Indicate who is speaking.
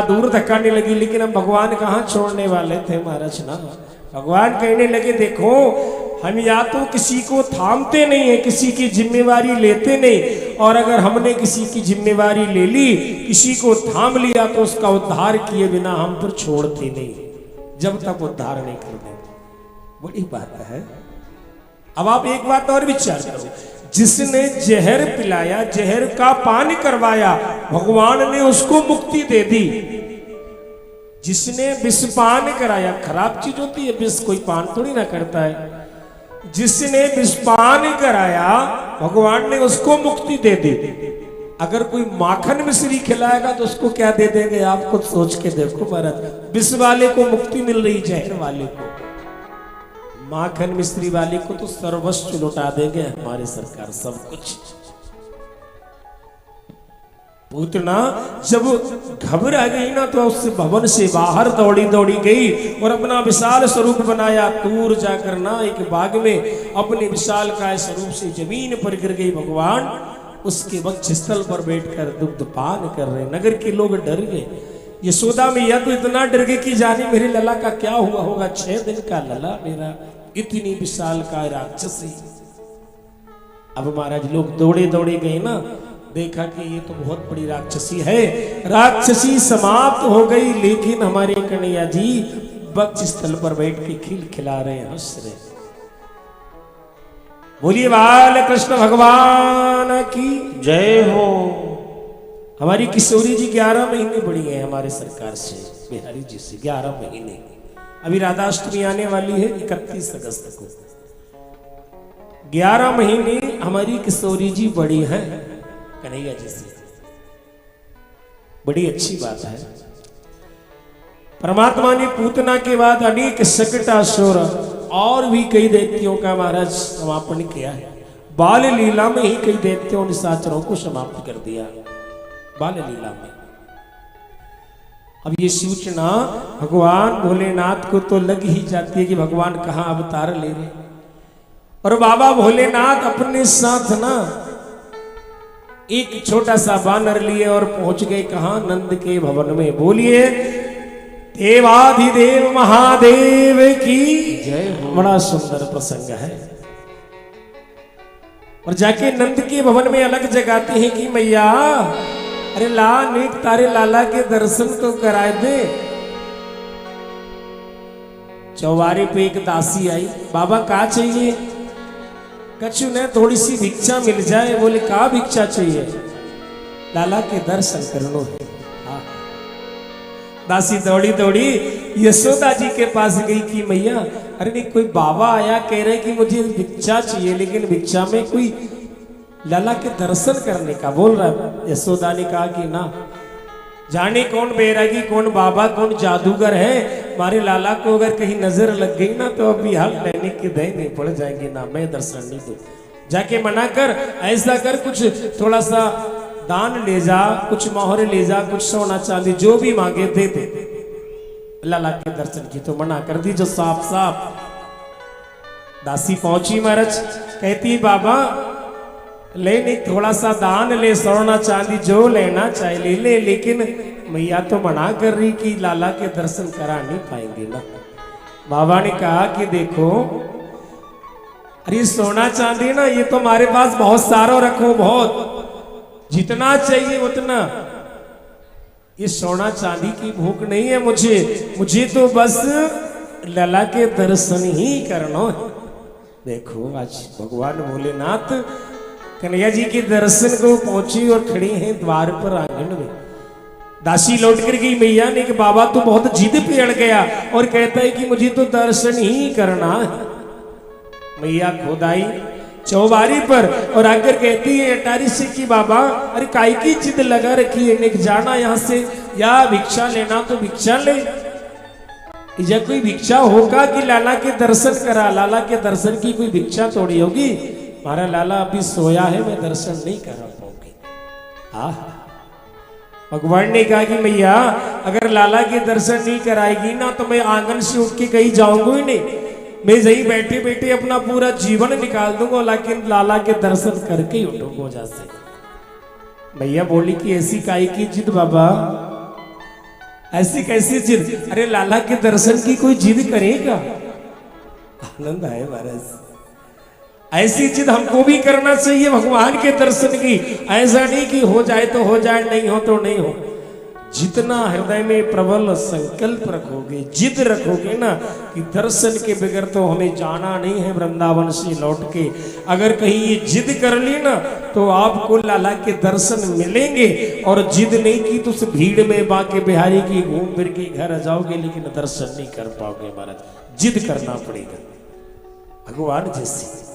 Speaker 1: दूर धक्काने लगी, लेकिन हम भगवान कहाँ छोड़ने वाले थे महाराज ना। भगवान कहने लगे देखो हम या तो किसी को थामते नहीं है, किसी की जिम्मेवारी लेते नहीं, और अगर हमने किसी की जिम्मेवारी ले ली, किसी को थाम लिया तो उसका उद्धार किए बिना हम पर छोड़ते नहीं, जब तक उद्धार नहीं कर दे। बड़ी बात है। अब आप एक बात और विचार करो, जिसने जहर पिलाया, जहर का पान करवाया, भगवान ने उसको मुक्ति दे दी। जिसने विष पान कराया, खराब चीज होती है विष, कोई पान थोड़ी ना करता है। जिसने विष पान कराया, भगवान ने उसको मुक्ति दे दी। अगर कोई माखन मिश्री खिलाएगा तो उसको क्या दे देंगे आप खुद सोच के देखो महाराज। विष वाले को मुक्ति मिल रही, जहर वाले को, माखन मिस्त्री वाले को तो सर्वस्व लुटा देंगे हमारी सरकार, सब कुछ। पूतना जब घबरा गई ना तो उससे भवन से बाहर दौड़ी दौड़ी गई और अपना विशाल स्वरूप बनाया। दूर जाकर ना एक बाग में अपने विशाल काय स्वरूप से जमीन पर गिर गई। भगवान उसके वक्षस्थल पर बैठकर दुग्ध पान कर रहे। नगर के लोग डर गए। यशोदा मैया तो इतना डर गई कि जाने मेरे लला का क्या हुआ होगा, 6 दिन का लला मेरा, इतनी विशाल काय राक्षसी। अब महाराज लोग दौड़े दौड़े गए ना, देखा कि ये तो बहुत बड़ी राक्षसी है। राक्षसी समाप्त हो गई, लेकिन हमारे कन्हैया जी वक्ष स्थल पर बैठ के खिल खिला रहे, हंस रहे। बोलिए बाल कृष्ण भगवान की जय हो। हमारी किशोरी जी 11 महीने बड़ी है हमारे सरकार से, बिहारी जी से 11 महीने। अभी राधाष्टमी आने वाली है 31 अगस्त को। 11 महीने हमारी किशोरी जी बड़ी है कन्हैया जी से, बड़ी अच्छी बात है। परमात्मा ने पूतना के बाद अनेक सकटासुर और भी कई दैत्यों का महाराज समापन किया है। बाल लीला में ही कई दैत्यों निशाचरों को समाप्त कर दिया, बाल लीला में। अब ये सूचना भगवान भोलेनाथ को तो लग ही जाती है कि भगवान कहाँ अवतार ले रहे। और बाबा भोलेनाथ अपने साथ ना एक छोटा सा बानर लिए और पहुंच गए कहां, नंद के भवन में। बोलिए देवाधिदेव महादेव की जय हो। बड़ा सुंदर प्रसंग है। और जाके नंद के भवन में अलग जगाते हैं कि मैया अरे ला नेक तारे लाला के दर्शन तो कराए दे। चौबारे पे एक दासी आई, बाबा क्या चाहिए? कछु ने थोड़ी सी भिक्षा मिल जाए। बोले का भिक्षा चाहिए? लाला के दर्शन करनो है। दासी दौड़ी दौड़ी यशोदा जी के पास गई कि मैया अरे नहीं कोई बाबा आया कह रहे कि मुझे भिक्षा चाहिए, लेकिन भिक्षा में कोई लाला के दर्शन करने का बोल रहा है। यशोदा ने कहा कि ना, जाने कौन बैरागी, कौन बाबा, कौन जादूगर है, हमारे लाला को अगर कहीं नजर लग गई ना तो अभी हाल लेने के दे नहीं पड़ जाएंगे ना, मैं दर्शन नहीं दूं। जाके मना कर, ऐसा कर कुछ थोड़ा सा दान ले जा, कुछ मोहरे ले जा, कुछ सोना चांदी जो भी मांगे दे दे। लाला के दर्शन की तो मना कर दी जो साफ साफ। दासी पहुंची महाराज, कहती बाबा ले नहीं, थोड़ा सा दान ले, सोना चांदी जो लेना चाहे ले ले, लेकिन मैया तो मना कर रही कि लाला के दर्शन करा नहीं पाएंगे ना। बाबा ने कहा कि देखो अरे सोना चांदी ना ये तो हमारे पास बहुत सारा रखो, बहुत जितना चाहिए उतना। ये सोना चांदी की भूख नहीं है मुझे, मुझे तो बस लाला के दर्शन ही करना है। देखो आज भगवान भोलेनाथ कन्हैया जी के दर्शन को पहुंची और खड़ी हैं द्वार पर आंगन में। दासी लौट कर गई मैया ने कि बाबा तो बहुत जिद पे अड़ गया और कहता है कि मुझे तो दर्शन ही करना है। मैया खुद आई चौबारी पर और आकर कहती है अटारी से कि बाबा अरे काई की जिद लगा रखी है, निक जाना यहाँ से, या भिक्षा लेना तो भिक्षा ले। या कोई भिक्षा होगा कि लाला के दर्शन करा, लाला के दर्शन की कोई भिक्षा थोड़ी होगी। हमारा लाला अभी सोया है, मैं दर्शन नहीं करा पाऊंगी। भगवान ने कहा कि मैया अगर लाला के दर्शन नहीं कराएगी ना तो मैं आंगन से उठ के कहीं जाऊंगा ही नहीं, मैं यही बैठे बैठे अपना पूरा जीवन निकाल दूंगा, लेकिन लाला के दर्शन करके ही उठूंगा जैसे। मैया बोली कि ऐसी काई की जिद बाबा, ऐसी कैसी जिद? अरे लाला के दर्शन की कोई जिद करेगा? आनंद आए महाराज। ऐसी जिद हमको भी करना चाहिए भगवान के दर्शन की। ऐसा नहीं कि हो जाए तो हो जाए, नहीं हो तो नहीं हो। जितना हृदय में प्रबल संकल्प रखोगे, जिद रखोगे ना कि दर्शन के बगैर तो हमें जाना नहीं है वृंदावन से लौट के, अगर कहीं ये जिद कर ली ना तो आपको लाला के दर्शन मिलेंगे। और जिद नहीं की तो उस भीड़ में बांके बिहारी की घूम फिर के घर आ जाओगे, लेकिन दर्शन नहीं कर पाओगे महाराज। जिद करना पड़ेगा भगवान जैसी।